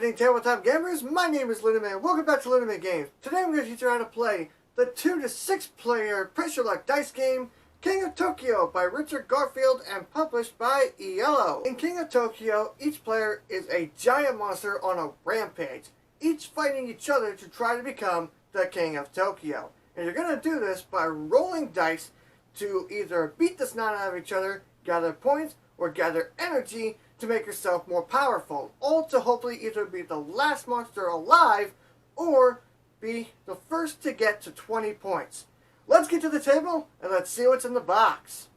evening, tabletop gamers. My name is LeunameGames. Welcome back to LeunameGames. Today I'm going to teach you how to play the 2 to 6 player pressure luck dice game, King of Tokyo by Richard Garfield and published by Iello. In King of Tokyo, each player is a giant monster on a rampage, each fighting each other to try to become the King of Tokyo. And you're going to do this by rolling dice to either beat the snot out of each other, gather points, or gather energy to make yourself more powerful, all to hopefully either be the last monster alive or be the first to get to 20 points. Let's get to the table and let's see what's in the box.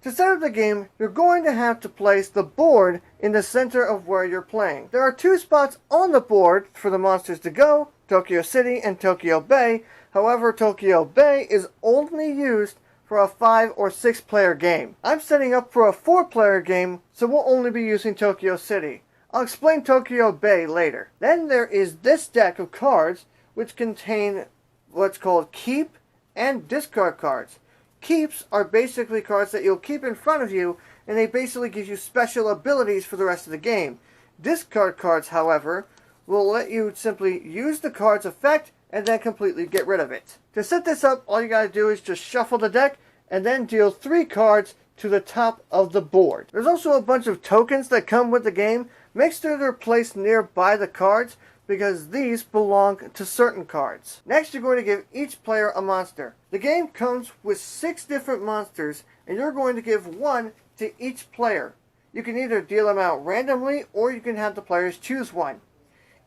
To set up the game, you're going to have to place the board in the center of where you're playing. There are 2 spots on the board for the monsters to go, Tokyo City and Tokyo Bay. However, Tokyo Bay is only used for a 5 or 6 player game. I'm setting up for a 4 player game, so we'll only be using Tokyo City. I'll explain Tokyo Bay later. Then there is this deck of cards, which contain what's called keep and discard cards. Keeps are basically cards that you'll keep in front of you, and they basically give you special abilities for the rest of the game. Discard cards, however, will let you simply use the card's effect and then completely get rid of it. To set this up, all you gotta do is just shuffle the deck and then deal 3 cards to the top of the board. There's also a bunch of tokens that come with the game. Make sure they're placed nearby the cards because these belong to certain cards. Next, you're going to give each player a monster. The game comes with 6 different monsters and you're going to give 1 to each player. You can either deal them out randomly or you can have the players choose one.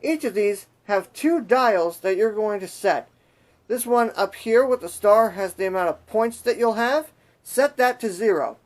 Each of these have 2 dials that you're going to set. This one up here with the star has the amount of points that you'll have. Set that to 0.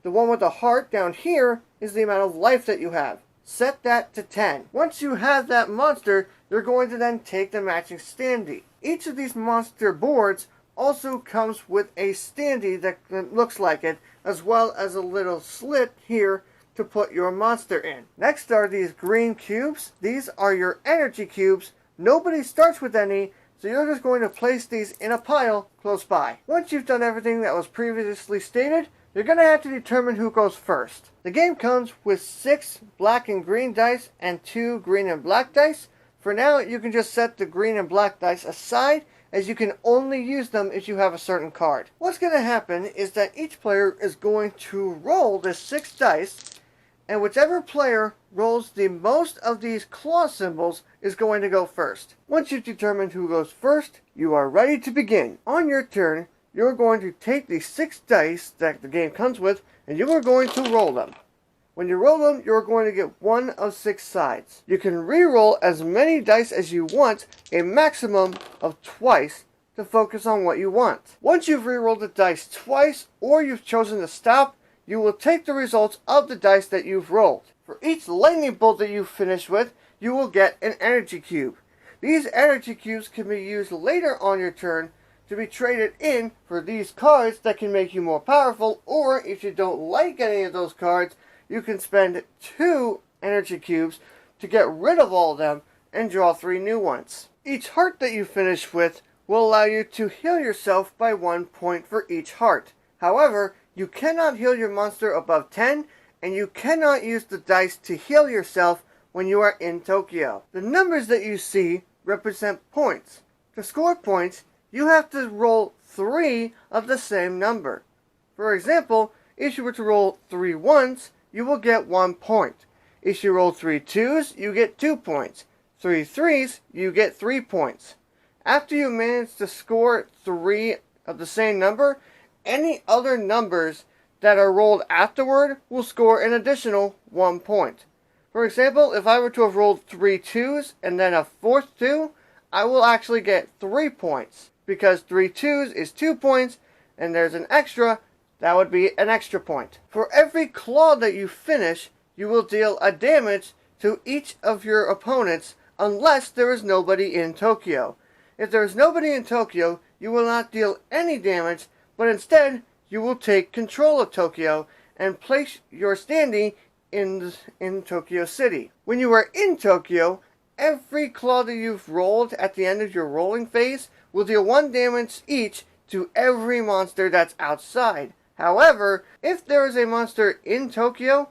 The one with the heart down here is the amount of life that you have. Set that to 10. Once you have that monster, you're going to then take the matching standee. Each of these monster boards also comes with a standee that looks like it, as well as a little slit here to put your monster in. Next are these green cubes. These are your energy cubes. Nobody starts with any, so you're just going to place these in a pile close by. Once you've done everything that was previously stated, you're going to have to determine who goes first. The game comes with 6 black and green dice and 2 green and black dice. For now, you can just set the green and black dice aside, as you can only use them if you have a certain card. What's going to happen is that each player is going to roll the 6 dice, and whichever player rolls the most of these claw symbols is going to go first. Once you've determined who goes first, you are ready to begin. On your turn, you're going to take the 6 dice that the game comes with, and you are going to roll them. When you roll them, you're going to get 1 of 6 sides. You can re-roll as many dice as you want, a maximum of twice, to focus on what you want. Once you've re-rolled the dice twice, or you've chosen to stop, you will take the results of the dice that you've rolled. For each lightning bolt that you finish with, you will get an energy cube. These energy cubes can be used later on your turn to be traded in for these cards that can make you more powerful, or if you don't like any of those cards, you can spend 2 energy cubes to get rid of all of them and draw 3 new ones. Each heart that you finish with will allow you to heal yourself by 1 point for each heart. However, you cannot heal your monster above 10, and you cannot use the dice to heal yourself when you are in Tokyo. The numbers that you see represent points. To score points, you have to roll 3 of the same number. For example, if you were to roll 3 1s, you will get 1 point. If you roll 3 2s, you get 2 points. 3 3s, you get 3 points. After you manage to score 3 of the same number, any other numbers that are rolled afterward will score an additional 1 point. For example, if I were to have rolled 3 2s and then a 4th 2, I will actually get 3 points. Because 3 2s is 2 points, and there's an extra, that would be an extra point. For every claw that you finish, you will deal a damage to each of your opponents unless there is nobody in Tokyo. If there is nobody in Tokyo, you will not deal any damage, but instead, you will take control of Tokyo and place your standee in Tokyo City. When you are in Tokyo, every claw that you've rolled at the end of your rolling phase will deal 1 damage each to every monster that's outside. However, if there is a monster in Tokyo,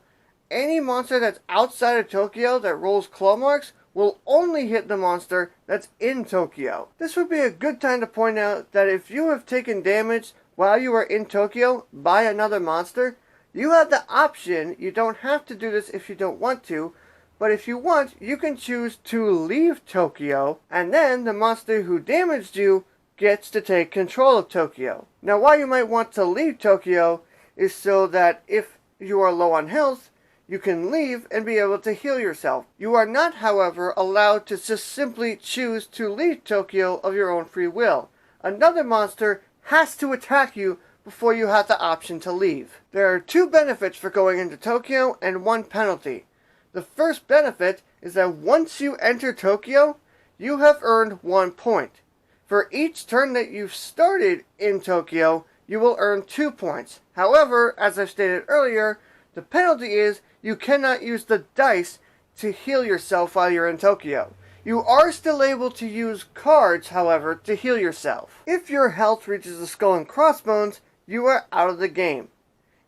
any monster that's outside of Tokyo that rolls claw marks will only hit the monster that's in Tokyo. This would be a good time to point out that if you have taken damage while you are in Tokyo by another monster, you have the option, you don't have to do this if you don't want to, but if you want, you can choose to leave Tokyo, and then the monster who damaged you gets to take control of Tokyo. Now, why you might want to leave Tokyo is so that if you are low on health, you can leave and be able to heal yourself. You are not, however, allowed to just simply choose to leave Tokyo of your own free will. Another monster has to attack you before you have the option to leave. There are 2 benefits for going into Tokyo and 1 penalty. The first benefit is that once you enter Tokyo, you have earned 1 point. For each turn that you've started in Tokyo, you will earn 2 points. However, as I stated earlier, the penalty is you cannot use the dice to heal yourself while you're in Tokyo. You are still able to use cards, however, to heal yourself. If your health reaches the skull and crossbones, you are out of the game.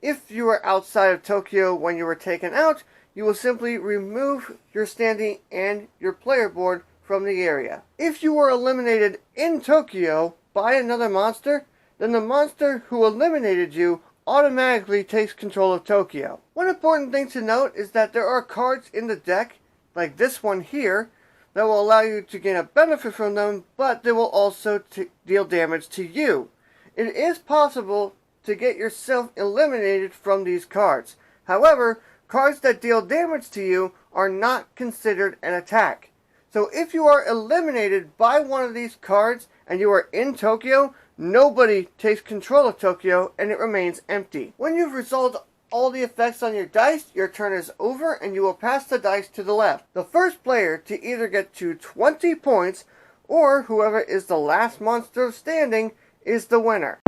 If you are outside of Tokyo when you were taken out, you will simply remove your standee and your player board from the area. If you were eliminated in Tokyo by another monster, then the monster who eliminated you automatically takes control of Tokyo. One important thing to note is that there are cards in the deck, like this one here, that will allow you to gain a benefit from them, but they will also deal damage to you. It is possible to get yourself eliminated from these cards. However, cards that deal damage to you are not considered an attack. So if you are eliminated by one of these cards and you are in Tokyo, nobody takes control of Tokyo and it remains empty. When you've resolved all the effects on your dice, your turn is over and you will pass the dice to the left. The first player to either get to 20 points or whoever is the last monster standing is the winner.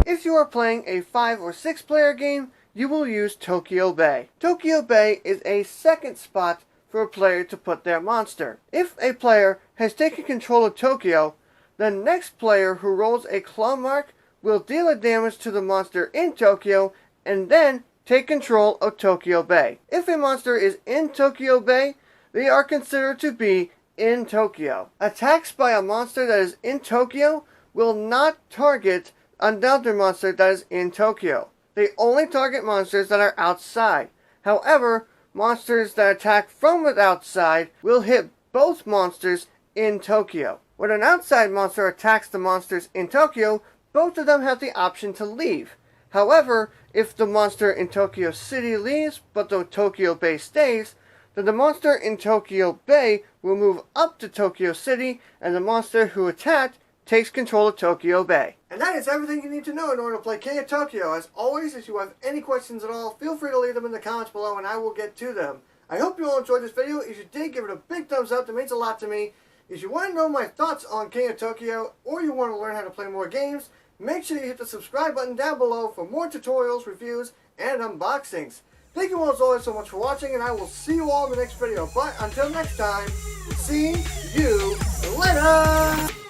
If you are playing a 5 or 6 player game, you will use Tokyo Bay. Tokyo Bay is a second spot for a player to put their monster. If a player has taken control of Tokyo, the next player who rolls a claw mark will deal a damage to the monster in Tokyo and then take control of Tokyo Bay. If a monster is in Tokyo Bay, they are considered to be in Tokyo. Attacks by a monster that is in Tokyo will not target another monster that is in Tokyo. They only target monsters that are outside. However, monsters that attack from the outside will hit both monsters in Tokyo. When an outside monster attacks the monsters in Tokyo, both of them have the option to leave. However, if the monster in Tokyo City leaves, but the Tokyo Bay stays, then the monster in Tokyo Bay will move up to Tokyo City, and the monster who attacked takes control of Tokyo Bay. And that is everything you need to know in order to play King of Tokyo. As always, if you have any questions at all, feel free to leave them in the comments below and I will get to them. I hope you all enjoyed this video. If you did, give it a big thumbs up. That means a lot to me. If you want to know my thoughts on King of Tokyo, or you want to learn how to play more games, make sure you hit the subscribe button down below for more tutorials, reviews, and unboxings. Thank you all as always so much for watching, and I will see you all in the next video. But until next time, see you later!